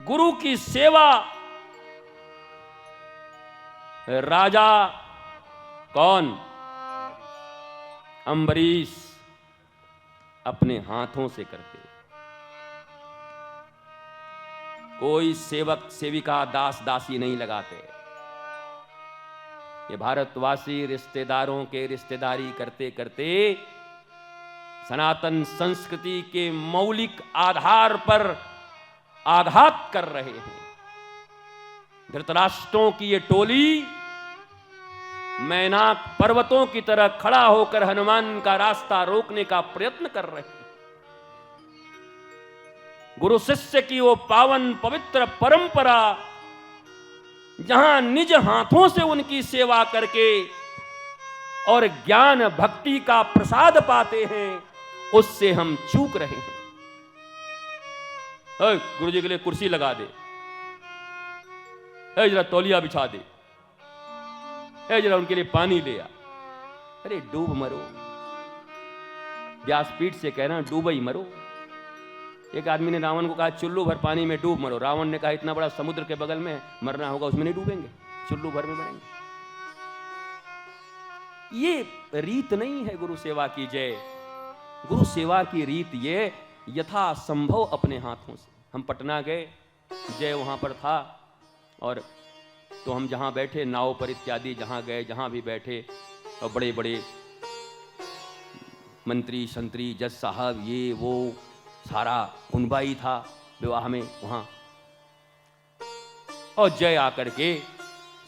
गुरु की सेवा राजा कौन? अम्बरीश अपने हाथों से करते। कोई सेवक सेविका दास दासी नहीं लगाते। ये भारतवासी रिश्तेदारों के रिश्तेदारी करते करते सनातन संस्कृति के मौलिक आधार पर आघात कर रहे हैं। धृतराष्ट्रों की ये टोली मैनाक पर्वतों की तरह खड़ा होकर हनुमान का रास्ता रोकने का प्रयत्न कर रहे हैं। गुरु शिष्य की वो पावन पवित्र परंपरा, जहां निज हाथों से उनकी सेवा करके और ज्ञान भक्ति का प्रसाद पाते हैं, उससे हम चूक रहे हैं। गुरु जी के लिए कुर्सी लगा दे, जरा तौलिया बिछा दे, जरा उनके लिए पानी ले आ। अरे डूब मरो, व्यासपीठ से कह रहा हूं, डूब ही मरो। एक आदमी ने रावण को कहा चुल्लू भर पानी में डूब मरो। रावण ने कहा इतना बड़ा समुद्र के बगल में मरना होगा, उसमें नहीं डूबेंगे, चुल्लू भर में मरेंगे। ये रीत नहीं है गुरु सेवा की। जय गुरु सेवा की रीत ये यथा संभव अपने हाथों से। हम पटना गए, जय वहां पर था, और तो हम जहां बैठे नाव पर इत्यादि जहां गए, जहां भी बैठे, और बड़े बड़े मंत्री संतरी जज साहब ये वो सारा कुनबाई था विवाह में वहां। और जय आकर के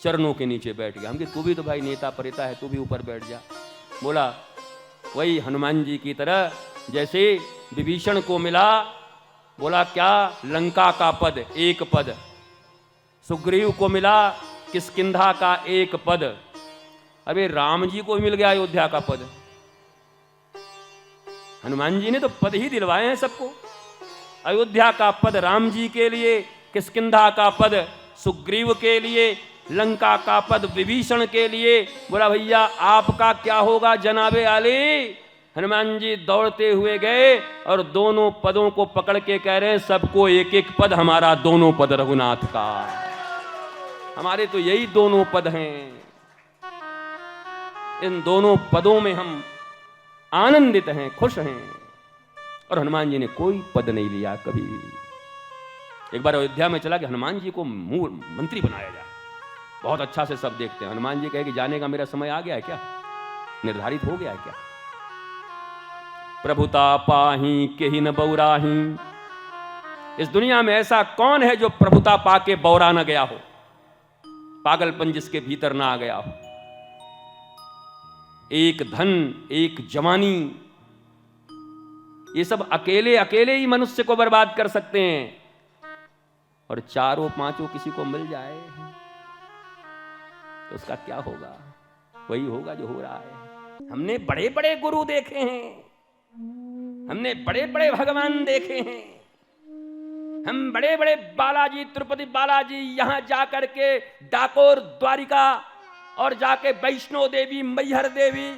चरणों के नीचे बैठ गया। हम कि तू भी तो भाई नेता परिता है, तू भी ऊपर बैठ जा। बोला वही हनुमान जी की तरह जैसे विभीषण को मिला, बोला क्या लंका का पद, एक पद। सुग्रीव को मिला किष्किंधा का एक पद। अबे राम जी को भी मिल गया अयोध्या का पद। हनुमान जी ने तो पद ही दिलवाए हैं सबको। अयोध्या का पद राम जी के लिए, किष्किंधा का पद सुग्रीव के लिए, लंका का पद विभीषण के लिए। बोला भैया आपका क्या होगा जनाबे आले। हनुमान जी दौड़ते हुए गए और दोनों पदों को पकड़ के कह रहे हैं सबको एक एक पद, हमारा दोनों पद रघुनाथ का। हमारे तो यही दोनों पद हैं, इन दोनों पदों में हम आनंदित हैं, खुश हैं। और हनुमान जी ने कोई पद नहीं लिया कभी भी। एक बार अयोध्या में चला कि हनुमान जी को मंत्री बनाया जाए, बहुत अच्छा से सब देखते हैं। हनुमान जी कहे कि जाने का मेरा समय आ गया है क्या, निर्धारित हो गया है क्या। प्रभुता पाही के ही न बौराही। इस दुनिया में ऐसा कौन है जो प्रभुता पाके बौरा न गया हो, पागलपन जिसके भीतर ना आ गया हो। एक धन, एक जवानी, ये सब अकेले अकेले ही मनुष्य को बर्बाद कर सकते हैं। और चारों पांचों किसी को मिल जाए तो उसका क्या होगा, वही होगा जो हो रहा है। हमने बड़े बड़े गुरु देखे हैं, हमने बड़े बड़े भगवान देखे हैं, हम बड़े बड़े बालाजी, तिरुपति बालाजी, यहां जाकर के डाकोर द्वारिका और जाके वैष्णो देवी, मैहर देवी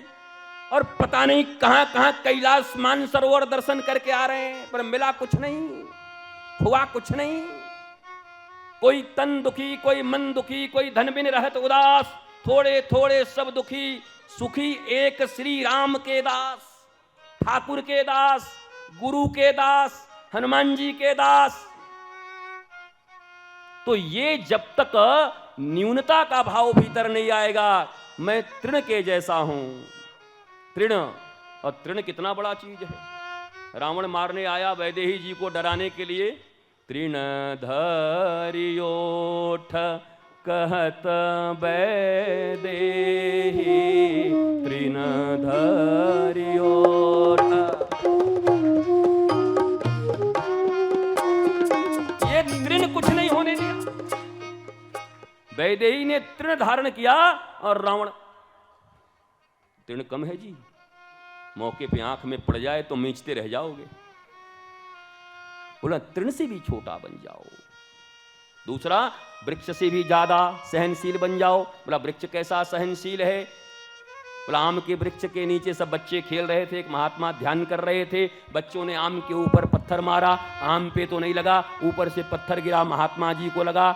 और पता नहीं कहां कहां कैलाश मानसरोवर दर्शन करके आ रहे हैं, पर मिला कुछ नहीं, हुआ कुछ नहीं। कोई तन दुखी, कोई मन दुखी, कोई धन बिन रहत उदास, थोड़े थोड़े सब दुखी, सुखी एक श्री राम के दास, ठाकुर के दास, गुरु के दास, हनुमान जी के दास। तो ये जब तक न्यूनता का भाव भीतर नहीं आएगा, मैं तृण के जैसा हूं। तृण, और तृण कितना बड़ा चीज है। रावण मारने आया वैदेही जी को डराने के लिए, तृण धरियोठ कहत वैदेही, तृण धरियोठ। ये तृण कुछ नहीं होने दिया। वैदेही ने तृण धारण किया और रावण, तृण कम है जी, मौके पे आंख में पड़ जाए तो मींचते रह जाओगे। बोला तृण से भी छोटा बन जाओ। दूसरा, वृक्ष से भी ज्यादा सहनशील बन जाओ। बोला वृक्ष कैसा सहनशील है, बोला आम के वृक्ष के नीचे सब बच्चे खेल रहे थे, एक महात्मा ध्यान कर रहे थे। बच्चों ने आम के ऊपर पत्थर मारा, आम पे तो नहीं लगा, ऊपर से पत्थर गिरा, महात्मा जी को लगा,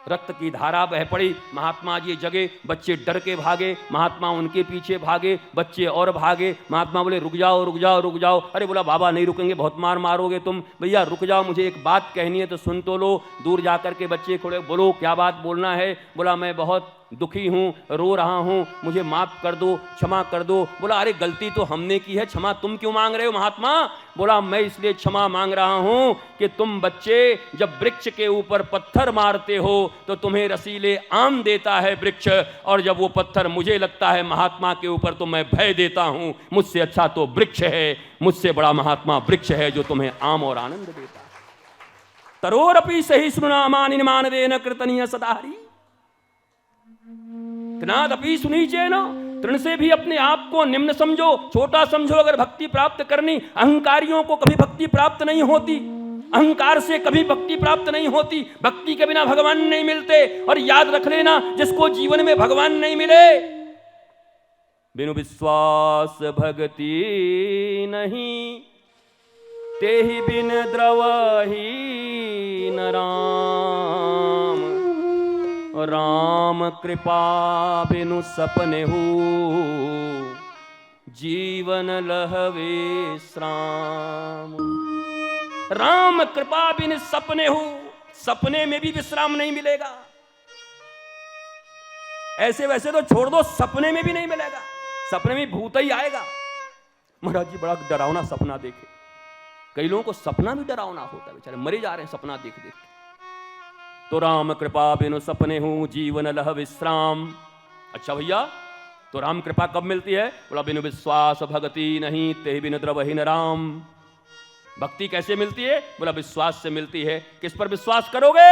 रक्त की धारा बह पड़ी। महात्मा जी जगे, बच्चे डर के भागे, महात्मा उनके पीछे भागे, बच्चे और भागे। महात्मा बोले रुक जाओ रुक जाओ रुक जाओ। अरे बोला बाबा नहीं रुकेंगे, बहुत मार मारोगे तुम। भैया रुक जाओ, मुझे एक बात कहनी है तो सुन तो लो। दूर जाकर के बच्चे खड़े, बोलो क्या बात बोलना है। बोला मैं बहुत दुखी हूँ, रो रहा हूँ, मुझे माफ कर दो, क्षमा कर दो। बोला अरे गलती तो हमने की है, क्षमा तुम क्यों मांग रहे हो महात्मा। बोला मैं इसलिए क्षमा मांग रहा हूँ कि तुम बच्चे जब वृक्ष के ऊपर पत्थर मारते हो तो तुम्हें रसीले आम देता है वृक्ष, और जब वो पत्थर मुझे लगता है महात्मा के ऊपर तो मैं भय देता हूँ। मुझसे अच्छा तो वृक्ष है, मुझसे बड़ा महात्मा वृक्ष है जो तुम्हें आम और आनंद देता है। तरोरपि सही सुनामानि मानवेन कृतनीय सदाहरि तनादपि सुनीचेन। तृण से भी अपने आप को निम्न समझो, छोटा समझो अगर भक्ति प्राप्त करनी। अहंकारियों को कभी भक्ति प्राप्त नहीं होती, अहंकार से कभी भक्ति प्राप्त नहीं होती। भक्ति के बिना भगवान नहीं मिलते। और याद रख लेना, जिसको जीवन में भगवान नहीं मिले, बिनु विश्वास भक्ति नहीं, तेहि बिन द्रवहि न राम। राम कृपा बिनु सपने हो, जीवन लहवे श्राम। राम कृपा बिन सपने हो, सपने में भी विश्राम नहीं मिलेगा। ऐसे वैसे तो छोड़ दो, सपने में भी नहीं मिलेगा, सपने में भूत ही आएगा। महाराज जी बड़ा डरावना सपना देखे। कई लोगों को सपना भी डरावना होता है, बेचारे मरे जा रहे हैं सपना देख देख के। तो राम कृपा बिनु सपने हूं, जीवन लह विश्राम। अच्छा भैया, तो राम कृपा कब मिलती है। बोला बिनु विश्वास भक्ति नहीं, ते बिनु द्रवहि न राम। भक्ति कैसे मिलती है। बोला विश्वास से मिलती है। किस पर विश्वास करोगे।